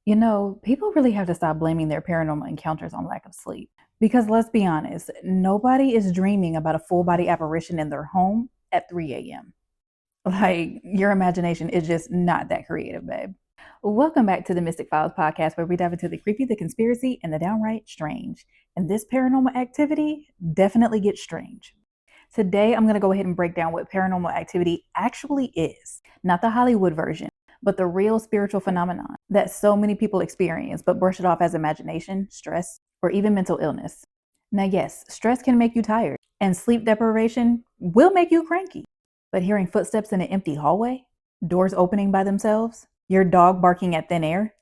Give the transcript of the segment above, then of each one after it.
People really have to stop blaming their paranormal encounters on lack of sleep. Because let's be honest, nobody is dreaming about a full body apparition in their home at 3 a.m. Like, your imagination is just not that creative, babe. Welcome back to the Mystic Files podcast, where we dive into the creepy, the conspiracy, and the downright strange. And this paranormal activity definitely gets strange. Today, I'm going to go ahead and break down what paranormal activity actually is. Not the Hollywood version, but the real spiritual phenomenon that so many people experience but brush it off as imagination, stress, or even mental illness. Now, yes, stress can make you tired, and sleep deprivation will make you cranky. But hearing footsteps in an empty hallway, doors opening by themselves, your dog barking at thin air,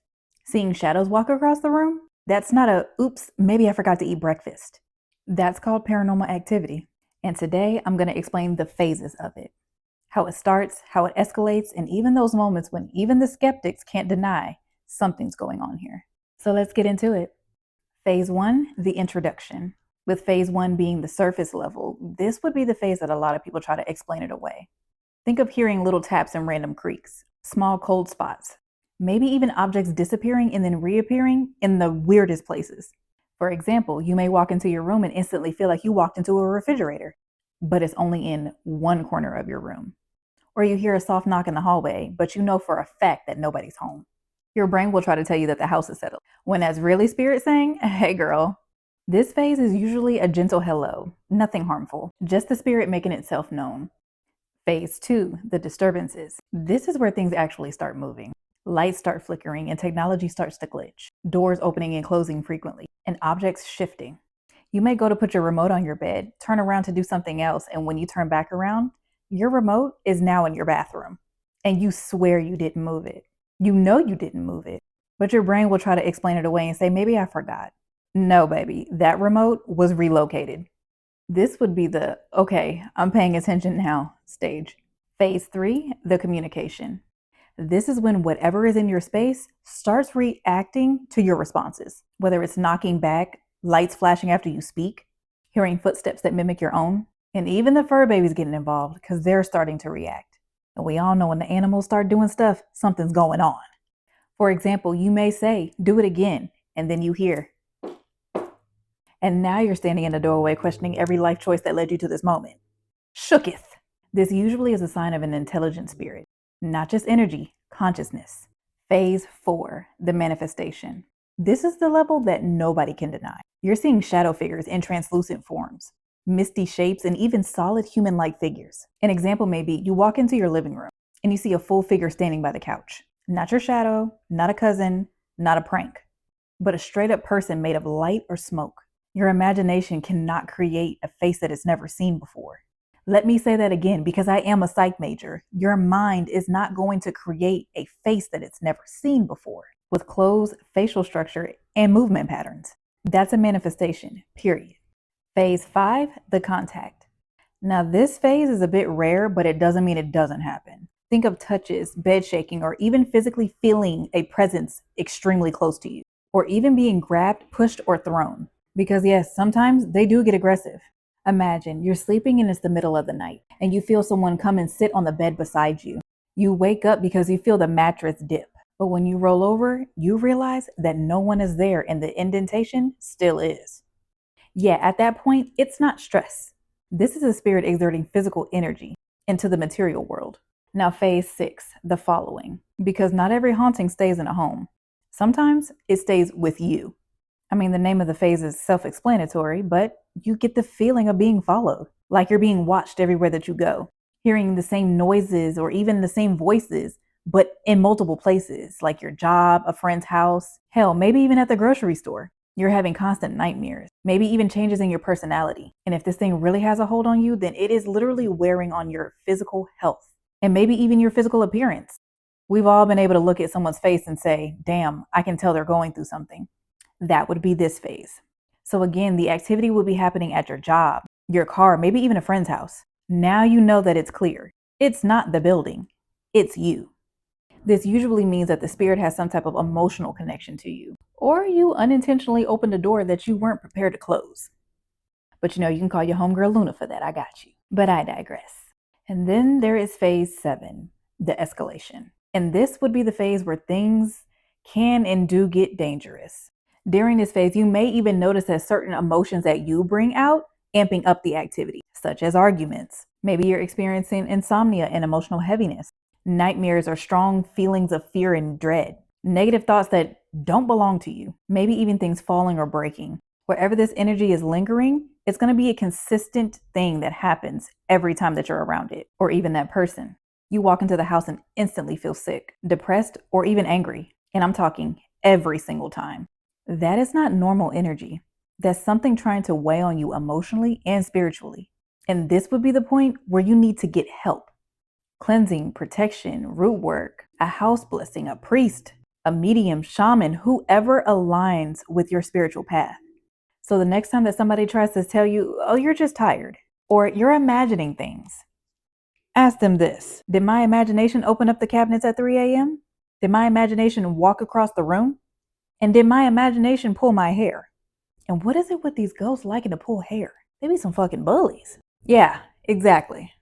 seeing shadows walk across the room, that's not a oops, maybe I forgot to eat breakfast. That's called paranormal activity. And today I'm going to explain the phases of it, how it starts, how it escalates, and even those moments when even the skeptics can't deny something's going on here. So let's get into it. Phase 1, the introduction. With phase 1 being the surface level, this would be the phase that a lot of people try to explain it away. Think of hearing little taps and random creaks, small cold spots, maybe even objects disappearing and then reappearing in the weirdest places. For example, you may walk into your room and instantly feel like you walked into a refrigerator, but it's only in one corner of your room. Or you hear a soft knock in the hallway, but you know for a fact that nobody's home. Your brain will try to tell you that the house is settled, when that's really spirit saying, hey girl. This phase is usually a gentle hello, nothing harmful, just the spirit making itself known. Phase 2, the disturbances. This is where things actually start moving. Lights start flickering and technology starts to glitch. Doors opening and closing frequently, and objects shifting. You may go to put your remote on your bed, turn around to do something else, and when you turn back around, your remote is now in your bathroom. And you swear you didn't move it. You know you didn't move it. But your brain will try to explain it away and say, maybe I forgot. No, baby, that remote was relocated. This would be the, okay, I'm paying attention now stage. Phase 3, the communication. This is when whatever is in your space starts reacting to your responses, whether it's knocking back, lights flashing after you speak, hearing footsteps that mimic your own, and even the fur babies getting involved because they're starting to react. And we all know when the animals start doing stuff, something's going on. For example, you may say, do it again, and then you hear. And now you're standing in the doorway questioning every life choice that led you to this moment. Shooketh. This usually is a sign of an intelligent spirit, not just energy, consciousness. Phase 4, the manifestation. This is the level that nobody can deny. You're seeing shadow figures in translucent forms, misty shapes, and even solid human-like figures. An example may be you walk into your living room and you see a full figure standing by the couch. Not your shadow, not a cousin, not a prank, but a straight-up person made of light or smoke. Your imagination cannot create a face that it's never seen before. Let me say that again, because I am a psych major. Your mind is not going to create a face that it's never seen before with clothes, facial structure, and movement patterns. That's a manifestation, period. Phase 5, the contact. Now, this phase is a bit rare, but it doesn't mean it doesn't happen. Think of touches, bed shaking, or even physically feeling a presence extremely close to you, or even being grabbed, pushed, or thrown. Because yes, sometimes they do get aggressive. Imagine you're sleeping and it's the middle of the night and you feel someone come and sit on the bed beside you. You wake up because you feel the mattress dip. But when you roll over, you realize that no one is there and the indentation still is. Yeah, at that point, it's not stress. This is a spirit exerting physical energy into the material world. Now, phase 6, the following. Because not every haunting stays in a home. Sometimes it stays with you. I mean, the name of the phase is self-explanatory, but you get the feeling of being followed, like you're being watched everywhere that you go, hearing the same noises or even the same voices, but in multiple places, like your job, a friend's house, hell, maybe even at the grocery store. You're having constant nightmares, maybe even changes in your personality. And if this thing really has a hold on you, then it is literally wearing on your physical health and maybe even your physical appearance. We've all been able to look at someone's face and say, damn, I can tell they're going through something. That would be this phase. So again, the activity would be happening at your job, your car, maybe even a friend's house. Now you know that it's clear. It's not the building, it's you. This usually means that the spirit has some type of emotional connection to you, or you unintentionally opened a door that you weren't prepared to close. But you can call your homegirl Luna for that, I got you. But I digress. And then there is phase 7, the escalation. And this would be the phase where things can and do get dangerous. During this phase, you may even notice that certain emotions that you bring out amping up the activity, such as arguments. Maybe you're experiencing insomnia and emotional heaviness, nightmares or strong feelings of fear and dread, negative thoughts that don't belong to you, maybe even things falling or breaking. Wherever this energy is lingering, it's going to be a consistent thing that happens every time that you're around it, or even that person. You walk into the house and instantly feel sick, depressed, or even angry. And I'm talking every single time. That is not normal energy. That's something trying to weigh on you emotionally and spiritually. And this would be the point where you need to get help. Cleansing, protection, root work, a house blessing, a priest, a medium, shaman, whoever aligns with your spiritual path. So the next time that somebody tries to tell you, oh, you're just tired, or you're imagining things, ask them this. Did my imagination open up the cabinets at 3 a.m.? Did my imagination walk across the room? And did my imagination pull my hair? And what is it with these ghosts liking to pull hair? They be some fucking bullies. Yeah, exactly.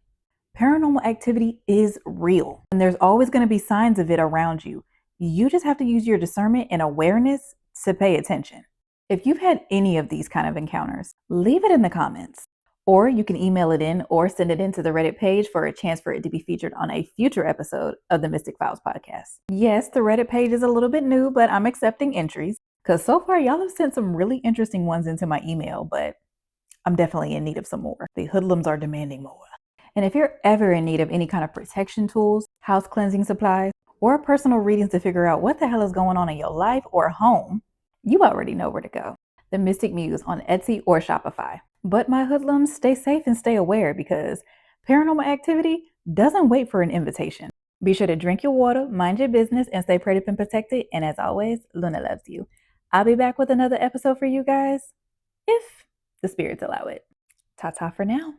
Paranormal activity is real, and there's always going to be signs of it around you. You just have to use your discernment and awareness to pay attention. If you've had any of these kind of encounters, leave it in the comments. Or you can email it in or send it into the Reddit page for a chance for it to be featured on a future episode of the Mystic Files podcast. Yes, the Reddit page is a little bit new, but I'm accepting entries because so far y'all have sent some really interesting ones into my email, but I'm definitely in need of some more. The hoodlums are demanding more. And if you're ever in need of any kind of protection tools, house cleansing supplies, or personal readings to figure out what the hell is going on in your life or home, you already know where to go. The Mystic Muse on Etsy or Shopify. But my hoodlums, stay safe and stay aware because paranormal activity doesn't wait for an invitation. Be sure to drink your water, mind your business, and stay prayed up and protected. And as always, Luna loves you. I'll be back with another episode for you guys if the spirits allow it. Ta-ta for now.